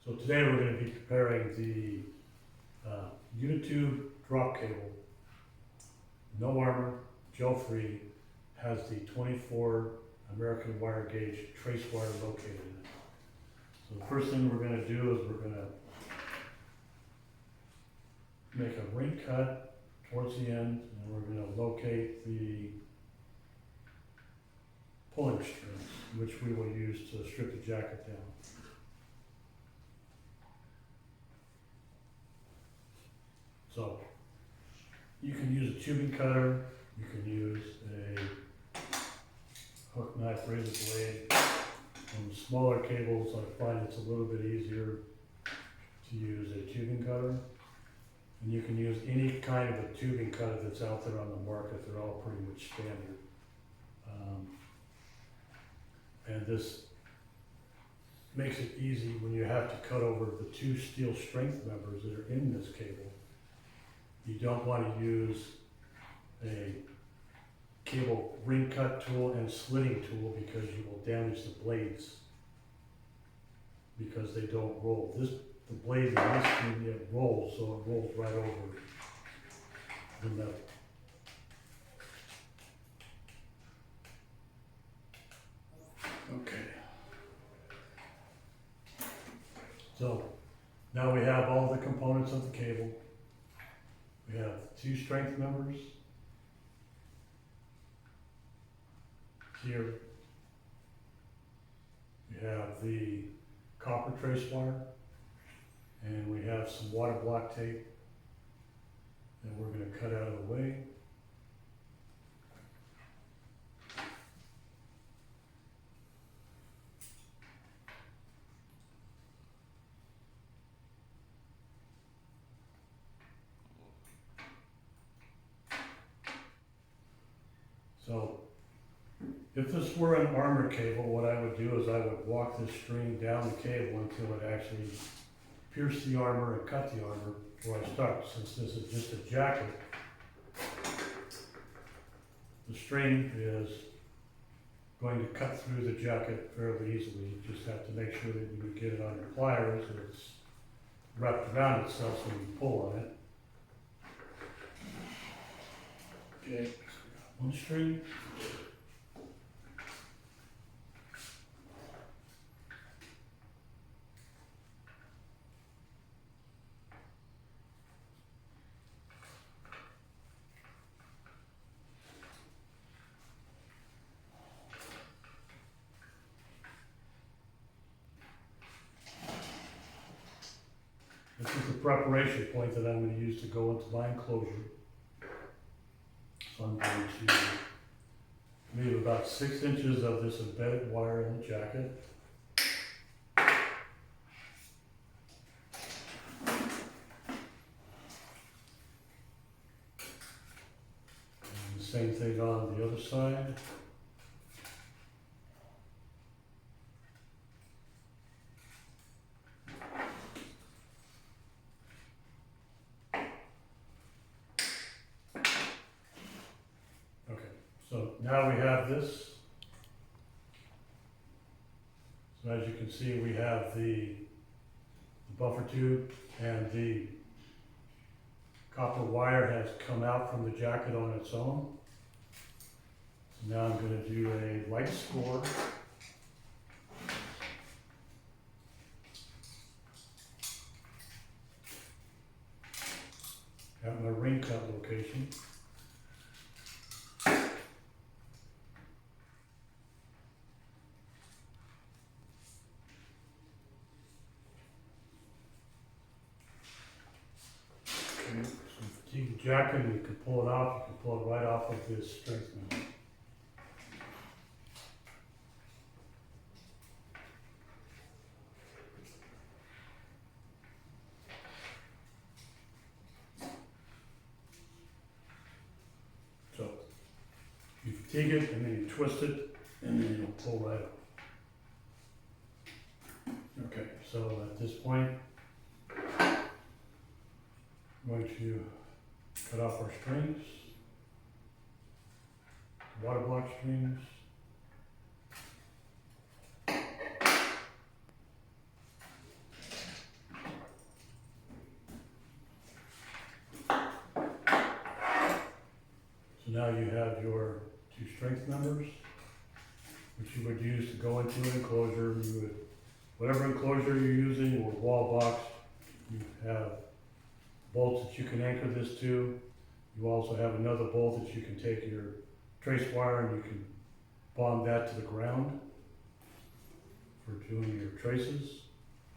So today we're going to be preparing the unitube drop cable, no armor, gel free, has the 24 American wire gauge trace wire located in it. So the first thing we're going to do is we're going to make a ring cut towards the end, and we're going to locate the pulling strings, which we will use to strip the jacket down. So you can use a tubing cutter, you can use a hook knife razor blade. On the smaller cables, I find it's a little bit easier to use a tubing cutter. And you can use any kind of a tubing cutter that's out there on the market. They're all pretty much standard. And this makes it easy when you have to cut over the two steel strength members that are in this cable. You don't want to use a cable ring cut tool and slitting tool because you will damage the blades because they don't roll. The blade in this thing, it rolls, so it rolls right over the metal. Okay. So now we have all the components of the cable. We have two strength members here. We have the copper trace wire, and we have some water block tape that we're going to cut out of the way. So if this were an armor cable, what I would do is I would walk this string down the cable until it actually pierced the armor and cut the armor before I start. Since this is just a jacket, the string is going to cut through the jacket fairly easily. You just have to make sure that you get it on your pliers and it's wrapped around itself so you pull on it. Okay, so we got one string. This is the preparation point that I'm going to use to go into my enclosure. So I'm going to leave about 6 inches of this embedded wire in the jacket. And the same thing on the other side. So now we have this. So as you can see, we have the buffer tube, and the copper wire has come out from the jacket on its own. So now I'm going to do a light score. Got my ring cut location. So fatigue the jacket, and you can pull it off. You can pull it right off of this strength member. So you fatigue it, and then you twist it, and then you'll pull right up. Okay, so at this point, I'm going to cut off our strings, water block strings. now you have your two strength members, which you would use to go into an enclosure. You would, whatever enclosure you're using or wall box, you have bolts that you can anchor this to. You also have another bolt that you can take your trace wire and you can bond that to the ground for doing your traces.